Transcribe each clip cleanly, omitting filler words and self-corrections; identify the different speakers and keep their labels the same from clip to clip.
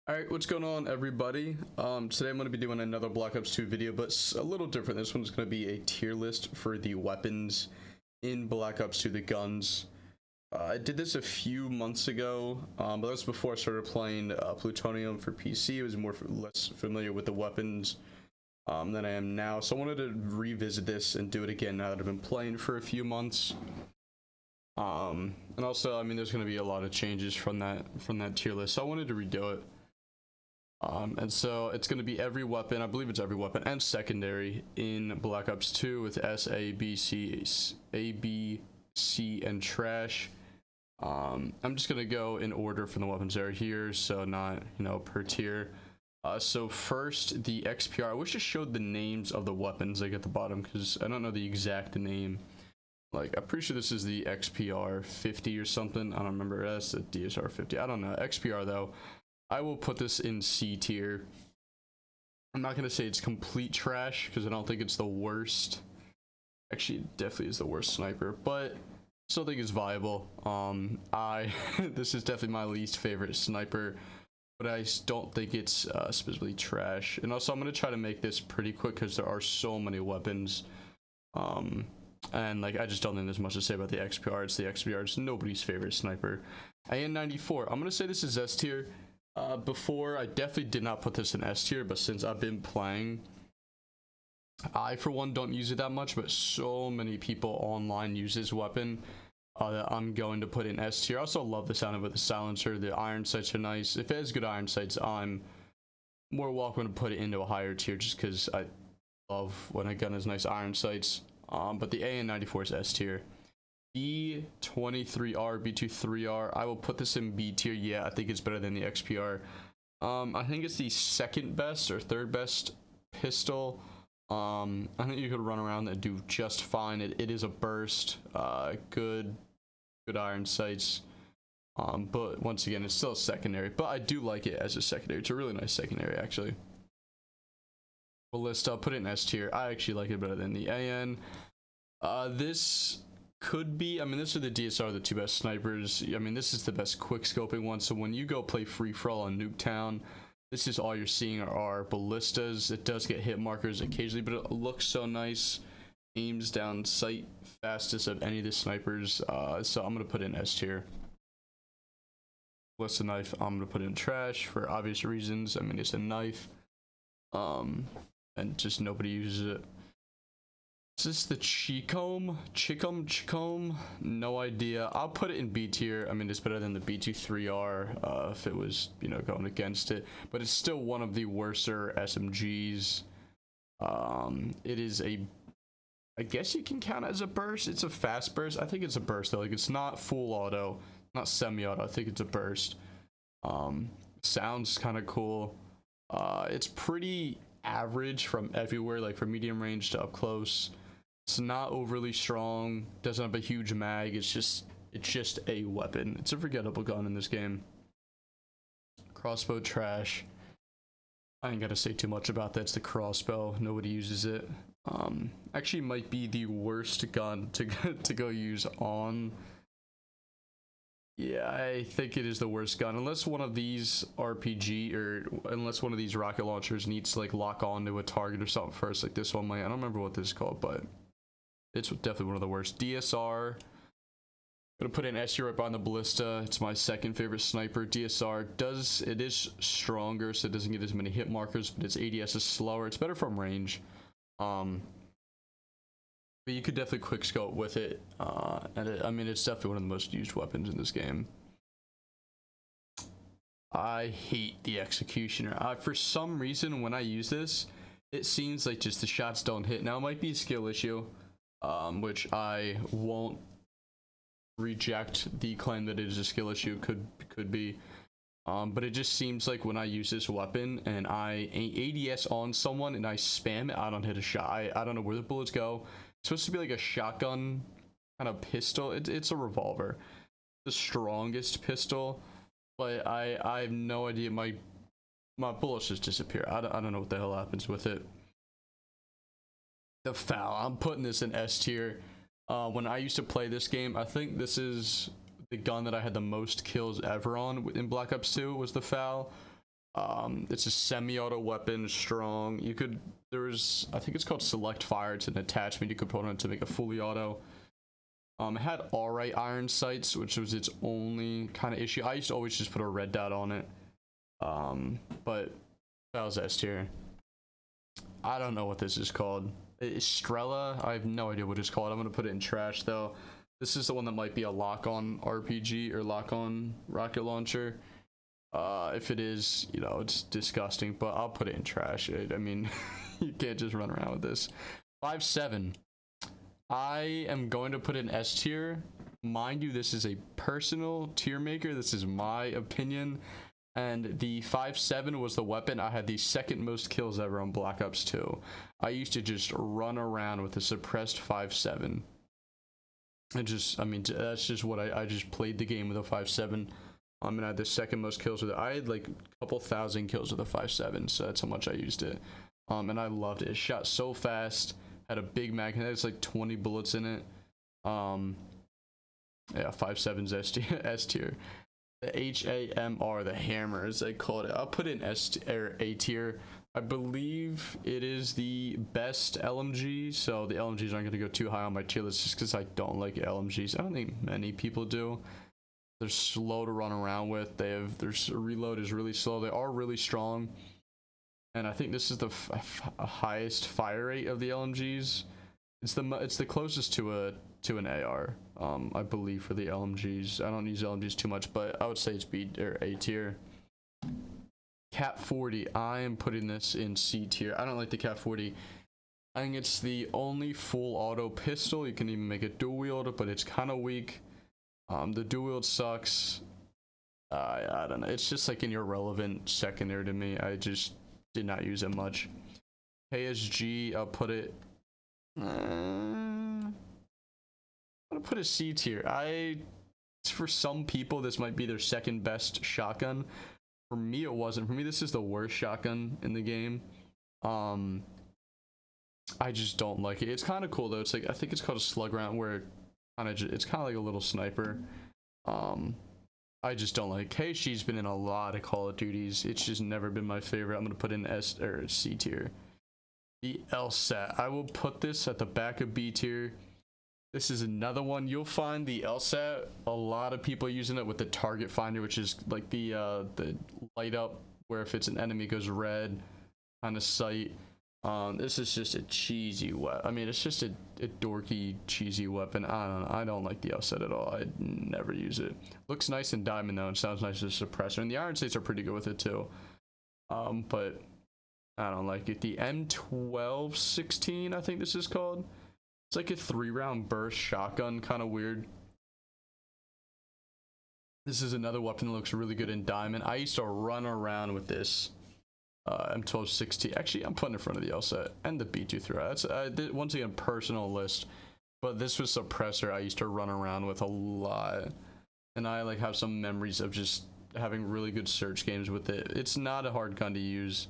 Speaker 1: Alright, what's going on everybody? Today I'm going to be doing another Black Ops 2 video, but a little different. This one's going to be a tier list for the weapons in Black Ops 2, the guns. I did this a few months ago, but that was before I started playing Plutonium for PC. I was less familiar with the weapons than I am now, so I wanted to revisit this and do it again now that I've been playing for a few months. And also, I mean, there's going to be a lot of changes from that tier list, so I wanted to redo it. And so it's going to be every weapon, I believe it's every weapon and secondary in Black Ops 2 with S, A, B, C, and trash. I'm just going to go in order from the weapons that are here, so not, per tier. So first, the XPR. I wish I showed the names of the weapons like at the bottom, because I don't know the exact name. Like, I'm pretty sure this is the XPR 50 or something. I don't remember. That's the DSR 50. I don't know. XPR, though. I will put this in C tier. I'm not going to say it's complete trash, because I don't think it's the worst. Actually, it definitely is the worst sniper, but still think it's viable. This is definitely my least favorite sniper, but I don't think it's specifically trash. And also, I'm going to try to make this pretty quick, because there are so many weapons. And like, I just don't think there's much to say about the XPR. It's the XPR. It's nobody's favorite sniper. AN-94. I'm going to say this is S tier. Before, I definitely did not put this in S tier, but since I've been playing, I for one don't use it that much, but so many people online use this weapon that I'm going to put in S tier. I also love the sound of it, the silencer. The iron sights are nice. If it has good iron sights, I'm more welcome to put it into a higher tier, just because I love when a gun has nice iron sights. But the AN-94 is S tier. B23R, B23R, I will put this in B tier. Yeah, I think it's better than the XPR. I think it's the second best or third best pistol. I think you could run around and do just fine. It is a burst, good iron sights. But once again, it's still a secondary, but I do like it as a secondary. It's a really nice secondary, actually. Ballista, I'll put it in S tier. I actually like it better than the AN. This could be, I mean, this is the DSR, the two best snipers. I mean, this is the best quick scoping one. So when you go play free for all on Nuketown, this is all you're seeing are ballistas. It does get hit markers occasionally, but it looks so nice. Aims down sight fastest of any of the snipers. So I'm gonna put in S tier. Ballista knife, I'm gonna put in trash for obvious reasons. I mean, it's a knife, and just nobody uses it. Is this the Chicom? No idea. I'll put it in B tier. I mean, it's better than the B23R if it was, going against it. But it's still one of the worser SMGs. It is I guess you can count it as a burst. It's a fast burst. I think it's a burst, though. Like, it's not full auto, not semi-auto. I think it's a burst. Sounds kind of cool. It's pretty average from everywhere, like from medium range to up close. It's not overly strong, doesn't have a huge mag. It's just a weapon. It's a forgettable gun in this game. Crossbow trash. I ain't gotta say too much about that. It's the crossbow. Nobody uses it. Actually might be the worst gun to go use on. Yeah, I think it is the worst gun, unless one of these RPG or unless one of these rocket launchers needs to like lock onto a target or something first, like this one might. I don't remember what this is called, but it's definitely one of the worst. DSR, gonna put in S tier right behind the ballista. It's my second favorite sniper. DSR it is stronger, so it doesn't get as many hit markers, but its ADS is slower. It's better from range. But you could definitely quick scope with it, and I mean, it's definitely one of the most used weapons in this game. I hate the Executioner. For some reason, when I use this, it seems like just the shots don't hit. Now, it might be a skill issue, which I won't reject the claim that it is a skill issue. Could be. But it just seems like when I use this weapon and I ADS on someone and I spam it, I don't hit a shot. I don't know where the bullets go. It's supposed to be like a shotgun kind of pistol. It's a revolver, the strongest pistol, but I have no idea. My bullets just disappear. I don't know what the hell happens with it. The FAL, I'm putting this in S tier. When I used to play this game, I think this is the gun that I had the most kills ever on in Black Ops 2 was the FAL. It's a semi-auto weapon, strong. You could, there's, I think it's called select fire. It's an attachment you could put on it to make a fully auto. It had alright iron sights, which was its only kind of issue. I used to always just put a red dot on it. But that was S tier. I don't know what this is called. Estrella? I have no idea what it's called. I'm gonna put it in trash though. This is the one that might be a lock-on RPG or lock-on rocket launcher. If it is, you know, it's disgusting, but I'll put it in trash. I mean, you can't just run around with this. 5.7. I am going to put in S tier. Mind you, this is a personal tier maker. This is my opinion. And the 5.7 was the weapon. I had the second most kills ever on Black Ops 2. I used to just run around with a suppressed 5.7. And just, I mean, that's just what I just played the game with a 5.7. And I had the second most kills with it. I had like a couple thousand kills with a 5.7, so that's how much I used it. And I loved it. It shot so fast. Had a big mag. It's like 20 bullets in it. Yeah, 5.7's S tier. The HAMR, the hammer, as they call it. I'll put in A tier. I believe it is the best LMG, so the LMGs aren't going to go too high on my tier list just because I don't like LMGs. I don't think many people do. They're slow to run around with. Their reload is really slow. They are really strong, and I think this is the highest fire rate of the LMGs. It's the closest to an AR, I believe, for the LMGs. I don't use LMGs too much, but I would say it's B or A tier. Cat 40. I am putting this in C tier. I don't like the Cat 40. I think it's the only full auto pistol. You can even make it dual wield, but it's kind of weak. The dual wield sucks. I don't know. It's just like an irrelevant secondary to me. I just did not use it much. KSG, I'll put it. I'm gonna put a C tier. For some people, this might be their second best shotgun. For me, it wasn't. For me, this is the worst shotgun in the game. I just don't like it. It's kind of cool though. It's like, I think it's called a slug round, where it's kind of like a little sniper. I just don't like it. She's been in a lot of Call of Duties. It's just never been my favorite. I'm gonna put in S or C tier. The LSAT. I will put this at the back of B tier. This is another one. You'll find the LSAT, a lot of people using it with the target finder, which is like the light up where if it's an enemy goes red kind of sight. This is just a cheesy weapon. I mean, it's just a dorky, cheesy weapon. I don't like the LSAT at all. I never use it. Looks nice in Diamond though, and sounds nice as a suppressor. And the Iron Sights are pretty good with it too. But I don't like it. The M1216, I think this is called. It's like a 3-round burst shotgun, kind of weird. This is another weapon that looks really good in Diamond. I used to run around with this M1216. Actually, I'm putting it in front of the LSAT and the B23. That's once again personal list, but this was suppressor I used to run around with a lot, and I like have some memories of just having really good search games with it. It's not a hard gun to use.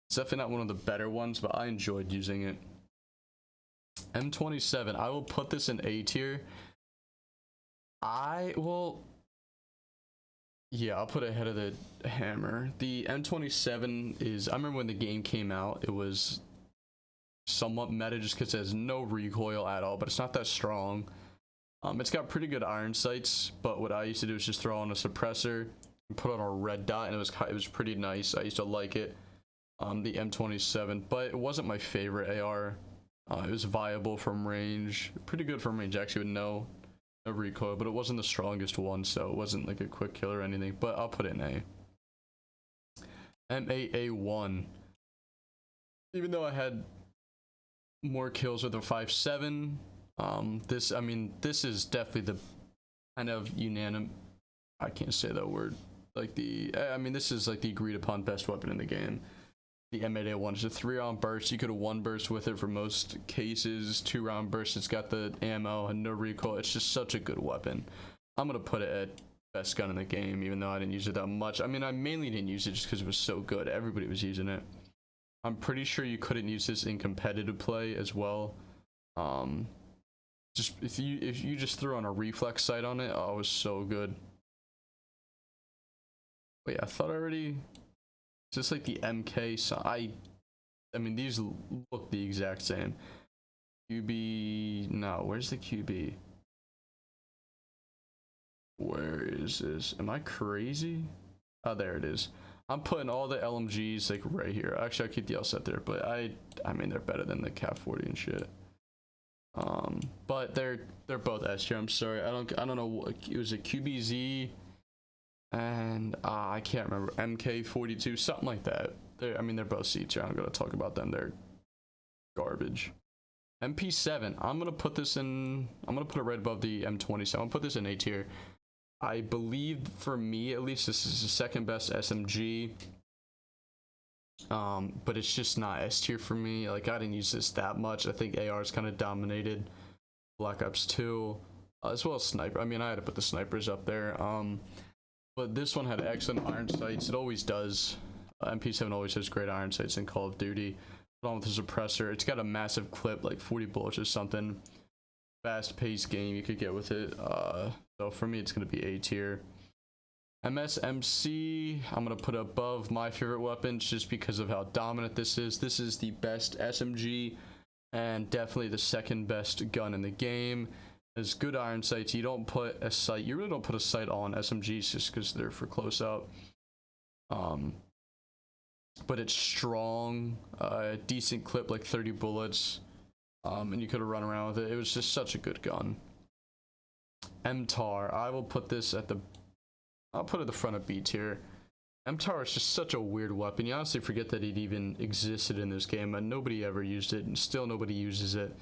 Speaker 1: It's definitely not one of the better ones, but I enjoyed using it. M27. I will put this in A tier. Yeah, I'll put it ahead of the hammer. The M27 is, I remember when the game came out, it was somewhat meta just because it has no recoil at all, but it's not that strong. It's got pretty good iron sights, but what I used to do is just throw on a suppressor and put on a red dot, and it was pretty nice. I used to like it. The M27, but it wasn't my favorite AR. It was viable from range, pretty good from range actually, with no recoil, but it wasn't the strongest one, so it wasn't like a quick kill or anything. But I'll put it in A. MAA1. Even though I had more kills with a 5.7, this is definitely the kind of unanimous. I can't say that word. Like this is like the agreed upon best weapon in the game. The M8A1 is a 3-round burst. You could have 1 burst with it for most cases. 2-round burst. It's got the ammo and no recoil. It's just such a good weapon. I'm gonna put it at best gun in the game, even though I didn't use it that much. I mean, I mainly didn't use it just because it was so good. Everybody was using it. I'm pretty sure you couldn't use this in competitive play as well. Just if you just threw on a reflex sight on it, oh, it was so good. Wait, I thought I already. just like the MK. So I mean, these look the exact same. QB, no, where's the QB? Where is this? Am I crazy? Oh, there it is. I'm putting all the LMGs like right here. Actually, I'll keep the LSAT there, but I mean, they're better than the Cat 40 and shit. But they're both S tier. I'm sorry, I don't know what it was, a QBZ and I can't remember, MK42, something like that. I mean, they're both C tier. I'm gonna talk about them. They're garbage. MP7, I'm gonna put it right above the M27. I'm gonna put this in A tier. I believe, for me at least, this is the second best SMG. But it's just not S tier for me. Like, I didn't use this that much. I think AR's kind of dominated Black Ops 2, as well as sniper. I mean, I had to put the snipers up there. But this one had excellent iron sights. It always does. MP7 always has great iron sights in Call of Duty. Along with the suppressor, it's got a massive clip, like 40 bullets or something. Fast-paced game you could get with it. So for me, it's gonna be A tier. MSMC, I'm gonna put above my favorite weapons just because of how dominant this is. This is the best SMG and definitely the second best gun in the game. There's good iron sights. You don't put a sight. You really don't put a sight on SMGs just because they're for close up. But it's strong, decent clip, like 30 bullets, and you could have run around with it. It was just such a good gun. MTAR, I will put this at I'll put it at the front of B tier. MTAR is just such a weird weapon. You honestly forget that it even existed in this game, and nobody ever used it, and still nobody uses it.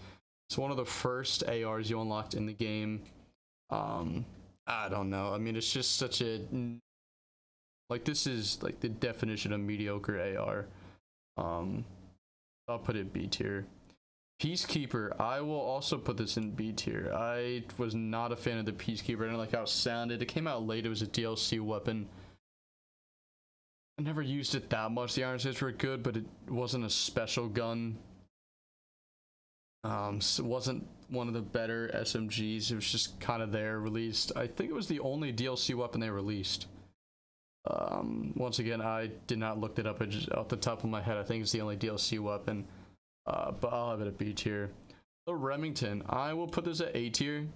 Speaker 1: It's one of the first ARs you unlocked in the game. I don't know. I mean, it's just such a... Like, this is like the definition of mediocre AR. I'll put it B tier. Peacekeeper, I will also put this in B tier. I was not a fan of the Peacekeeper. I didn't like how it sounded. It came out late. It was a DLC weapon. I never used it that much. The iron sights were good, but it wasn't a special gun. So it wasn't one of the better SMGs. It was just kind of there, released. I think it was the only DLC weapon they released. Once again, I did not look it up. I just, off the top of my head, I think it's the only DLC weapon. But I'll have it at B tier. The Remington, I will put this at A tier.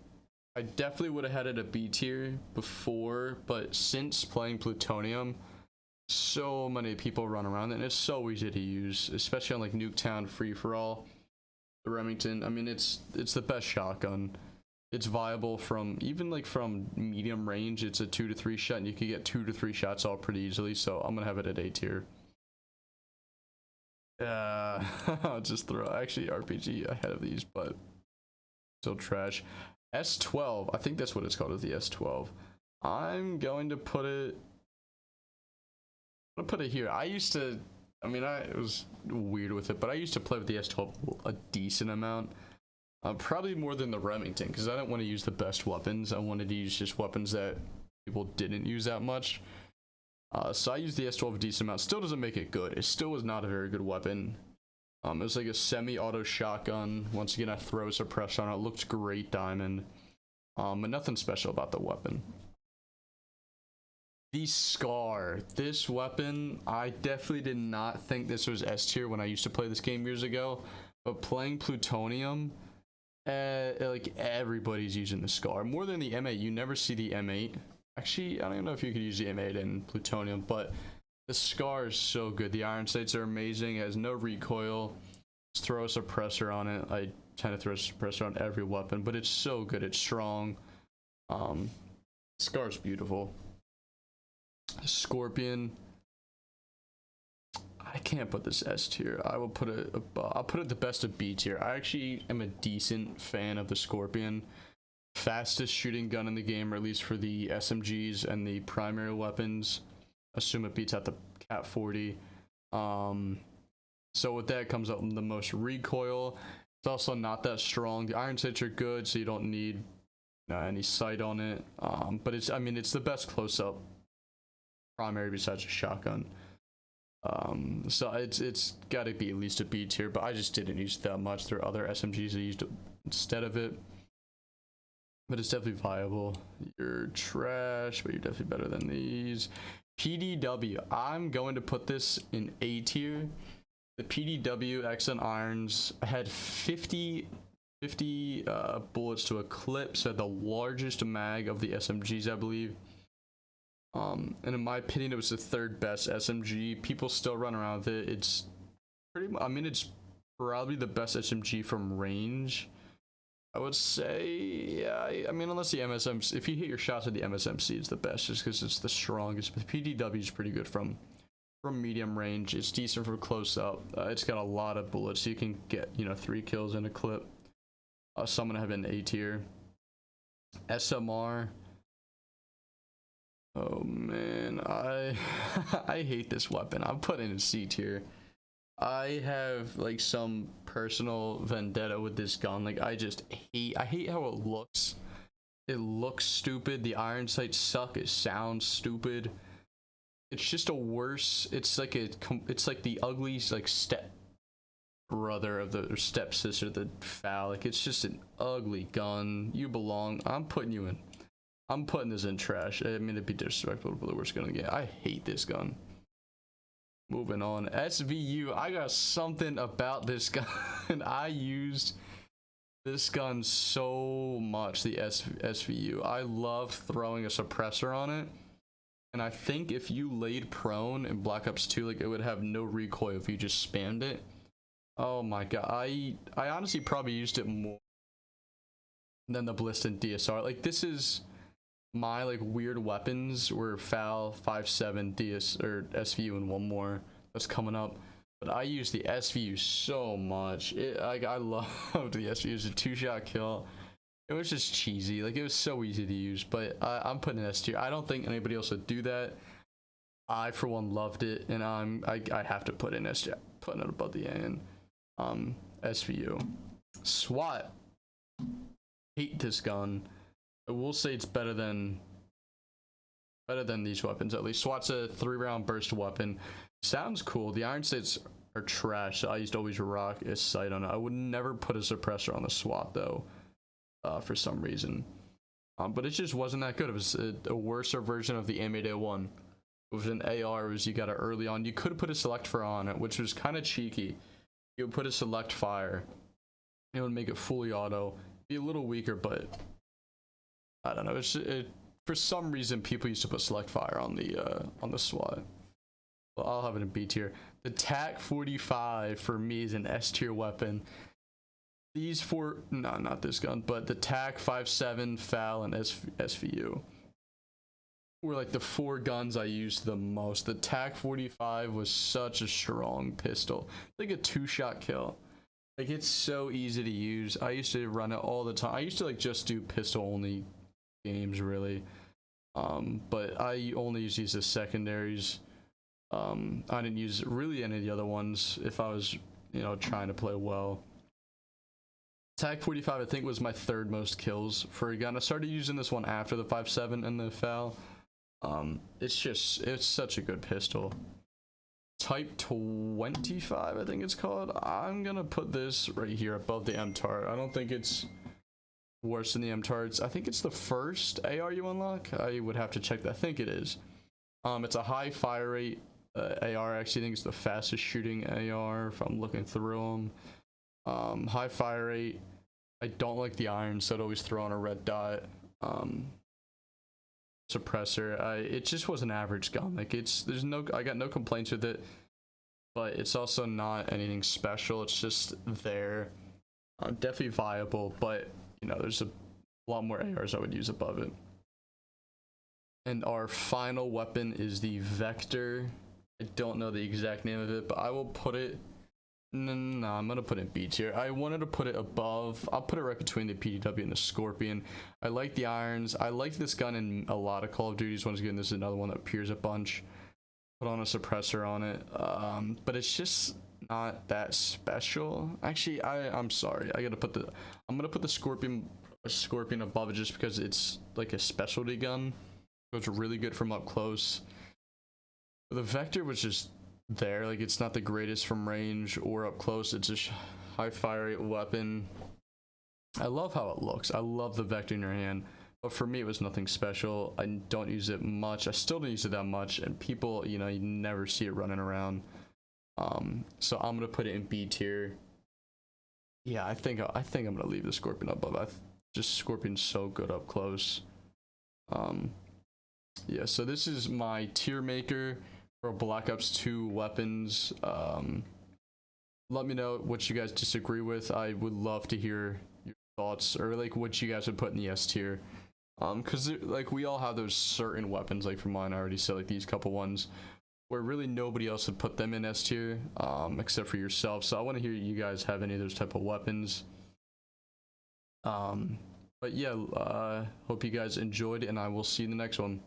Speaker 1: I definitely would have had it at B tier before, but since playing Plutonium, so many people run around it, and it's so easy to use, especially on like Nuketown Free for All. The Remington, I mean, it's the best shotgun. It's viable from even like from medium range. It's a 2 to 3 shot, and you can get 2 to 3 shots all pretty easily. So I'm gonna have it at A tier. I'll just throw actually RPG ahead of these, but still trash. S12, I think that's what it's called, is the S12. I'm going to put it. I'm gonna put it here. I was weird with it, but I used to play with the S12 a decent amount. Probably more than the Remington, because I didn't want to use the best weapons. I wanted to use just weapons that people didn't use that much. So I used the S12 a decent amount. Still doesn't make it good. It still was not a very good weapon. It was like a semi-auto shotgun. Once again, I throw a suppressor on it. It looked great, diamond. But nothing special about the weapon. The Scar. This weapon, I definitely did not think this was S tier when I used to play this game years ago. But playing Plutonium, like everybody's using the Scar. More than the M8. You never see the M8. Actually, I don't even know if you could use the M8 in Plutonium, but the Scar is so good. The iron sights are amazing. It has no recoil. Just throw a suppressor on it. I tend to throw a suppressor on every weapon, but it's so good. It's strong. Scar's beautiful. Scorpion. I can't put this S tier. I will put it. I'll put it the best of B tier. I actually am a decent fan of the Scorpion. Fastest shooting gun in the game, or at least for the SMGs and the primary weapons. Assume it beats out the Cat 40. So with that comes up the most recoil. It's also not that strong. The iron sights are good, so you don't need any sight on it. But it's the best close-up primary besides a shotgun. So it's got to be at least a B tier, but I just didn't use it that much. There are other SMGs that used it instead of it. But it's definitely viable. You're trash, but you're definitely better than these. PDW. I'm going to put this in A tier. The PDW Excellent Irons had 50 bullets to a clip, so the largest mag of the SMGs, I believe. And in my opinion, it was the third best SMG. People still run around with it. It's pretty much, I mean, it's probably the best SMG from range, I would say. Yeah, I mean, unless the MSMC, if you hit your shots at the MSMC, it's the best just because it's the strongest. But the PDW is pretty good from medium range. It's decent for close up. It's got a lot of bullets, so you can get, you know, 3 kills in a clip. So I'm gonna have an A tier. SMR. Oh man, I I hate this weapon. I'm putting it in C tier. I have like some personal vendetta with this gun. Like I hate how it looks. It looks stupid. The iron sights suck. It sounds stupid. It's just a worse. It's like the ugly like step brother of the, or stepsister, the FAL. Like it's just an ugly gun. You belong. I'm putting this in trash. I mean, it'd be disrespectful, but the worst gun again. I hate this gun. Moving on. SVU. I got something about this gun. I used this gun so much, the SVU. I love throwing a suppressor on it. And I think if you laid prone in Black Ops 2, like it would have no recoil if you just spammed it. Oh my god. I honestly probably used it more than the Ballistic DSR. Like this is my like weird weapons were FAL, 5.7, DS or SVU, and one more that's coming up. But I use the SVU so much. I loved the SVU. It was a 2-shot kill. It was just cheesy. Like it was so easy to use. But I'm putting an S tier. I don't think anybody else would do that. I for one loved it, and I have to put in S tier. Putting it above the A. And SVU. SWAT. Hate this gun. I will say it's better than these weapons at least. SWAT's a 3-round burst weapon. Sounds cool. The iron sights are trash, so I used to always rock a sight on it. I would never put a suppressor on the SWAT though, for some reason. But it just wasn't that good. It was a worser version of the M8A1. It was an AR. It was, you got it early on. You could put a select fire on it, which was kind of cheeky. You would put a select fire. It would make it fully auto. Be a little weaker, but I don't know. For some reason, people used to put select fire on the SWAT. Well, I'll have it in B tier. The TAC 45 for me is an S tier weapon. These four, no, not this gun, but the TAC 5.7, FAL, and SVU were like the 4 guns I used the most. The TAC 45 was such a strong pistol, like a 2-shot kill. Like it's so easy to use. I used to run it all the time. I used to like just do pistol only games really, but I only use these as secondaries. I didn't use really any of the other ones if I was, you know, trying to play well. TAC 45 I think was my 3rd most kills for a gun. I started using this one after the 5.7 and the FAL. It's such a good pistol. Type 25 I think it's called. I'm gonna put this right here above the MTAR. I don't think it's worse than the MTAR. I think it's the first AR you unlock. I would have to check that. I think it is. It's a high fire rate AR. Actually, I think it's the fastest shooting AR if I'm looking through them. High fire rate. I don't like the iron, so I'd always throw on a red dot. Suppressor. It just was an average gun. Like I got no complaints with it, but it's also not anything special. It's just there. Definitely viable, but you know, there's a lot more ARs I would use above it. And our final weapon is the Vector. I don't know the exact name of it, but I will put it. No, I'm gonna put it in B tier. I wanted to put it above. I'll put it right between the PDW and the Scorpion. I like the irons. I like this gun in a lot of Call of Duties. Once again, this is another one that appears a bunch. Put on a suppressor on it, but it's just not that special. Actually, I'm sorry. I'm gonna put the Scorpion above it just because it's like a specialty gun. So it's really good from up close. But the Vector was just there. Like it's not the greatest from range or up close. It's a high fire rate weapon. I love how it looks. I love the Vector in your hand, But for me, it was nothing special. I don't use it much. I still don't use it that much, and people, you know, you never see it running around. So I'm gonna put it in B tier. Yeah, I think I'm gonna leave the Scorpion above. Just Scorpion's so good up close. Yeah, so this is my tier maker for Black Ops 2 weapons. Let me know what you guys disagree with. I would love to hear your thoughts, or like what you guys would put in the S tier. Because like we all have those certain weapons, like for mine I already said, like these couple ones where really nobody else would put them in S tier, except for yourself. So I want to hear you guys have any of those type of weapons. But yeah, hope you guys enjoyed, and I will see you in the next one.